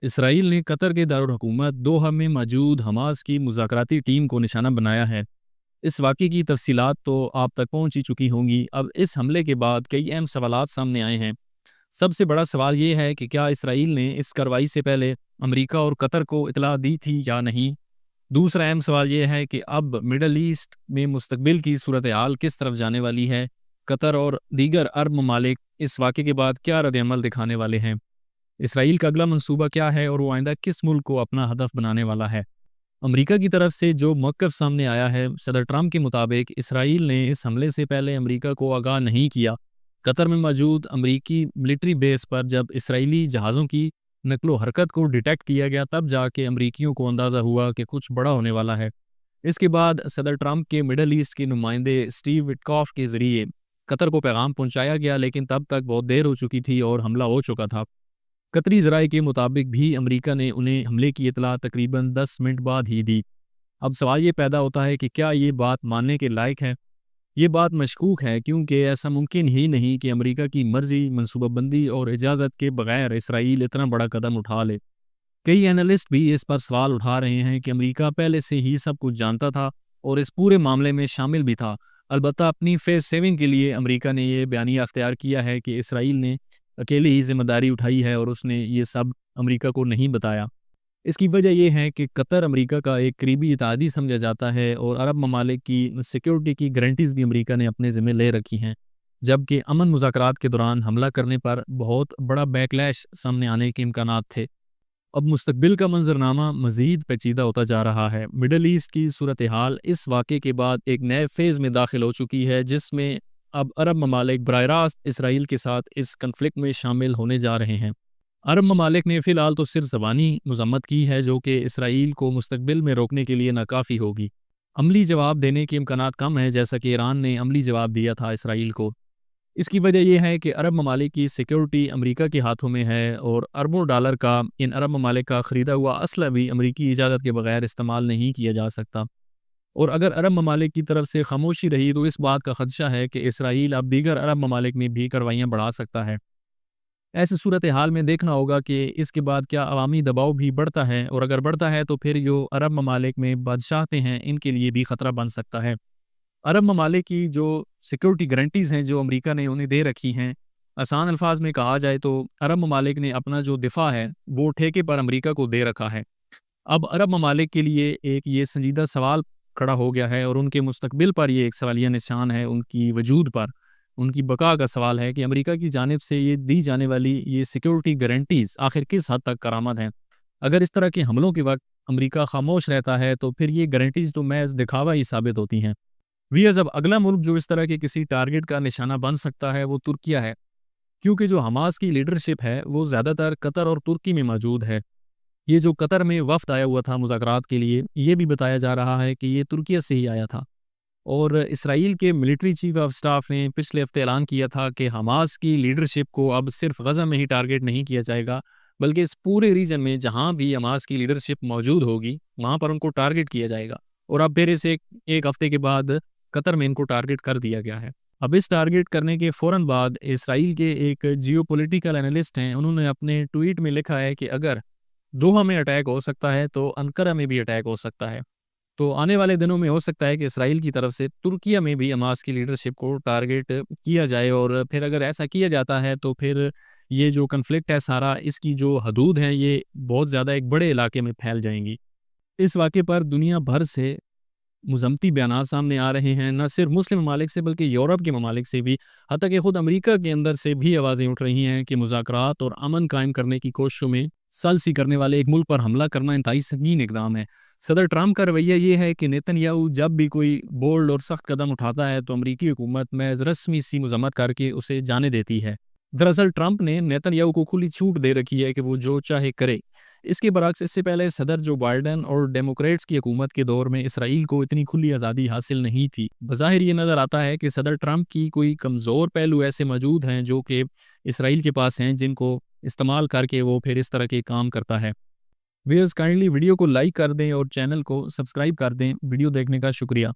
اسرائیل نے قطر کے دارالحکومت دوحہ میں موجود حماس کی مذاکراتی ٹیم کو نشانہ بنایا ہے۔ اس واقعے کی تفصیلات تو آپ تک پہنچ ہی چکی ہوں گی۔ اب اس حملے کے بعد کئی اہم سوالات سامنے آئے ہیں۔ سب سے بڑا سوال یہ ہے کہ کیا اسرائیل نے اس کارروائی سے پہلے امریکہ اور قطر کو اطلاع دی تھی یا نہیں؟ دوسرا اہم سوال یہ ہے کہ اب مڈل ایسٹ میں مستقبل کی صورتحال کس طرف جانے والی ہے؟ قطر اور دیگر عرب ممالک اس واقعے کے بعد کیا رد عمل دکھانے والے ہیں؟ اسرائیل کا اگلا منصوبہ کیا ہے اور وہ آئندہ کس ملک کو اپنا ہدف بنانے والا ہے؟ امریکہ کی طرف سے جو موقف سامنے آیا ہے، صدر ٹرمپ کے مطابق اسرائیل نے اس حملے سے پہلے امریکہ کو آگاہ نہیں کیا۔ قطر میں موجود امریکی ملٹری بیس پر جب اسرائیلی جہازوں کی نقل و حرکت کو ڈیٹیکٹ کیا گیا، تب جا کے امریکیوں کو اندازہ ہوا کہ کچھ بڑا ہونے والا ہے۔ اس کے بعد صدر ٹرمپ کے مڈل ایسٹ کے نمائندے اسٹیو وٹکاف کے ذریعے قطر کو پیغام پہنچایا گیا، لیکن تب تک بہت دیر ہو چکی تھی اور حملہ ہو چکا تھا۔ قطری ذرائع کے مطابق بھی امریکہ نے انہیں حملے کی اطلاع تقریباً 10 منٹ بعد ہی دی۔ اب سوال یہ پیدا ہوتا ہے کہ کیا یہ بات ماننے کے لائق ہے؟ یہ بات مشکوک ہے، کیونکہ ایسا ممکن ہی نہیں کہ امریکہ کی مرضی، منصوبہ بندی اور اجازت کے بغیر اسرائیل اتنا بڑا قدم اٹھا لے۔ کئی اینالسٹ بھی اس پر سوال اٹھا رہے ہیں کہ امریکہ پہلے سے ہی سب کچھ جانتا تھا اور اس پورے معاملے میں شامل بھی تھا۔ البتہ اپنی فیس سیونگ کے لیے امریکہ نے یہ بیانیہ اختیار کیا ہے کہ اسرائیل نے اکیلے ہی ذمہ داری اٹھائی ہے اور اس نے یہ سب امریکہ کو نہیں بتایا۔ اس کی وجہ یہ ہے کہ قطر امریکہ کا ایک قریبی اتحادی سمجھا جاتا ہے اور عرب ممالک کی سیکیورٹی کی گارنٹیز بھی امریکہ نے اپنے ذمہ لے رکھی ہیں، جبکہ امن مذاکرات کے دوران حملہ کرنے پر بہت بڑا بیکلیش سامنے آنے کے امکانات تھے۔ اب مستقبل کا منظرنامہ مزید پیچیدہ ہوتا جا رہا ہے۔ مڈل ایسٹ کی صورتحال اس واقعے کے بعد ایک نئے فیز میں داخل ہو چکی ہے، جس میں اب عرب ممالک براہ راست اسرائیل کے ساتھ اس کنفلکٹ میں شامل ہونے جا رہے ہیں۔ عرب ممالک نے فی الحال تو صرف زبانی مذمت کی ہے، جو کہ اسرائیل کو مستقبل میں روکنے کے لیے ناکافی ہوگی۔ عملی جواب دینے کے امکانات کم ہیں، جیسا کہ ایران نے عملی جواب دیا تھا اسرائیل کو۔ اس کی وجہ یہ ہے کہ عرب ممالک کی سیکیورٹی امریکہ کے ہاتھوں میں ہے اور اربوں ڈالر کا ان عرب ممالک کا خریدا ہوا اسلحہ بھی امریکی اجازت کے بغیر استعمال نہیں کیا جا سکتا۔ اور اگر عرب ممالک کی طرف سے خاموشی رہی تو اس بات کا خدشہ ہے کہ اسرائیل اب دیگر عرب ممالک میں بھی کارروائیاں بڑھا سکتا ہے۔ ایسی صورتحال میں دیکھنا ہوگا کہ اس کے بعد کیا عوامی دباؤ بھی بڑھتا ہے، اور اگر بڑھتا ہے تو پھر جو عرب ممالک میں بادشاہتیں ہیں ان کے لیے بھی خطرہ بن سکتا ہے۔ عرب ممالک کی جو سیکیورٹی گارنٹیز ہیں جو امریکہ نے انہیں دے رکھی ہیں، آسان الفاظ میں کہا جائے تو عرب ممالک نے اپنا جو دفاع ہے وہ ٹھیکے پر امریکہ کو دے رکھا ہے۔ اب عرب ممالک کے لیے ایک یہ سنجیدہ سوال کھڑا ہو گیا ہے اور ان کے مستقبل پر یہ ایک سوالیہ نشان ہے، ان کی وجود پر، ان کی بقا کا سوال ہے کہ امریکہ کی جانب سے یہ دی جانے والی یہ سیکیورٹی گارنٹیز آخر کس حد تک کارآمد ہیں۔ اگر اس طرح کے حملوں کے وقت امریکہ خاموش رہتا ہے تو پھر یہ گارنٹیز تو محض دکھاوا ہی ثابت ہوتی ہیں۔ اب اگلا ملک جو اس طرح کے کسی ٹارگٹ کا نشانہ بن سکتا ہے وہ ترکیہ ہے، کیونکہ جو حماس کی لیڈرشپ ہے وہ زیادہ تر قطر اور ترکی میں موجود ہے۔ یہ جو قطر میں وفد آیا ہوا تھا مذاکرات کے لیے، یہ بھی بتایا جا رہا ہے کہ یہ ترکیہ سے ہی آیا تھا۔ اور اسرائیل کے ملٹری چیف آف سٹاف نے پچھلے ہفتے اعلان کیا تھا کہ حماس کی لیڈرشپ کو اب صرف غزہ میں ہی ٹارگٹ نہیں کیا جائے گا، بلکہ اس پورے ریجن میں جہاں بھی حماس کی لیڈرشپ موجود ہوگی وہاں پر ان کو ٹارگٹ کیا جائے گا۔ اور اب پھر اس ایک ہفتے کے بعد قطر میں ان کو ٹارگٹ کر دیا گیا ہے۔ اب اس ٹارگٹ کرنے کے فوراً بعد اسرائیل کے ایک جیو پولیٹیکل اینالسٹ ہیں، انہوں نے اپنے ٹویٹ میں لکھا ہے کہ اگر دوحہ میں اٹیک ہو سکتا ہے تو انقرہ میں بھی اٹیک ہو سکتا ہے۔ تو آنے والے دنوں میں ہو سکتا ہے کہ اسرائیل کی طرف سے ترکیہ میں بھی حماس کی لیڈرشپ کو ٹارگٹ کیا جائے، اور پھر اگر ایسا کیا جاتا ہے تو پھر یہ جو کنفلکٹ ہے سارا، اس کی جو حدود ہیں یہ بہت زیادہ ایک بڑے علاقے میں پھیل جائیں گی۔ اس واقعے پر دنیا بھر سے مذمتی بیانات سامنے آ رہے ہیں، نہ صرف مسلم ممالک سے بلکہ یورپ کے ممالک سے بھی، حتیٰ کہ خود امریکہ کے اندر سے بھی آوازیں اٹھ رہی ہیں کہ مذاکرات اور امن قائم کرنے کی کوششوں میں ثالثی کرنے والے ایک ملک پر حملہ کرنا انتہائی سنگین اقدام ہے۔ صدر ٹرمپ کا رویہ یہ ہے کہ نیتن یاہو جب بھی کوئی بولڈ اور سخت قدم اٹھاتا ہے تو امریکی حکومت محض رسمی سی مذمت کر کے اسے جانے دیتی ہے۔ دراصل ٹرمپ نے نیتن یاہو کو کھلی چھوٹ دے رکھی ہے کہ وہ جو چاہے کرے۔ اس کے برعکس اس سے پہلے صدر جو بائیڈن اور ڈیموکریٹس کی حکومت کے دور میں اسرائیل کو اتنی کھلی آزادی حاصل نہیں تھی۔ بظاہر یہ نظر آتا ہے کہ صدر ٹرمپ کی کوئی کمزور پہلو ایسے موجود ہیں جو کہ اسرائیل کے پاس ہیں، جن کو استعمال کر کے وہ پھر اس طرح کے کام کرتا ہے۔ ویئرز کائنڈلی ویڈیو کو لائک کر دیں اور چینل کو سبسکرائب کر دیں۔ ویڈیو دیکھنے کا شکریہ۔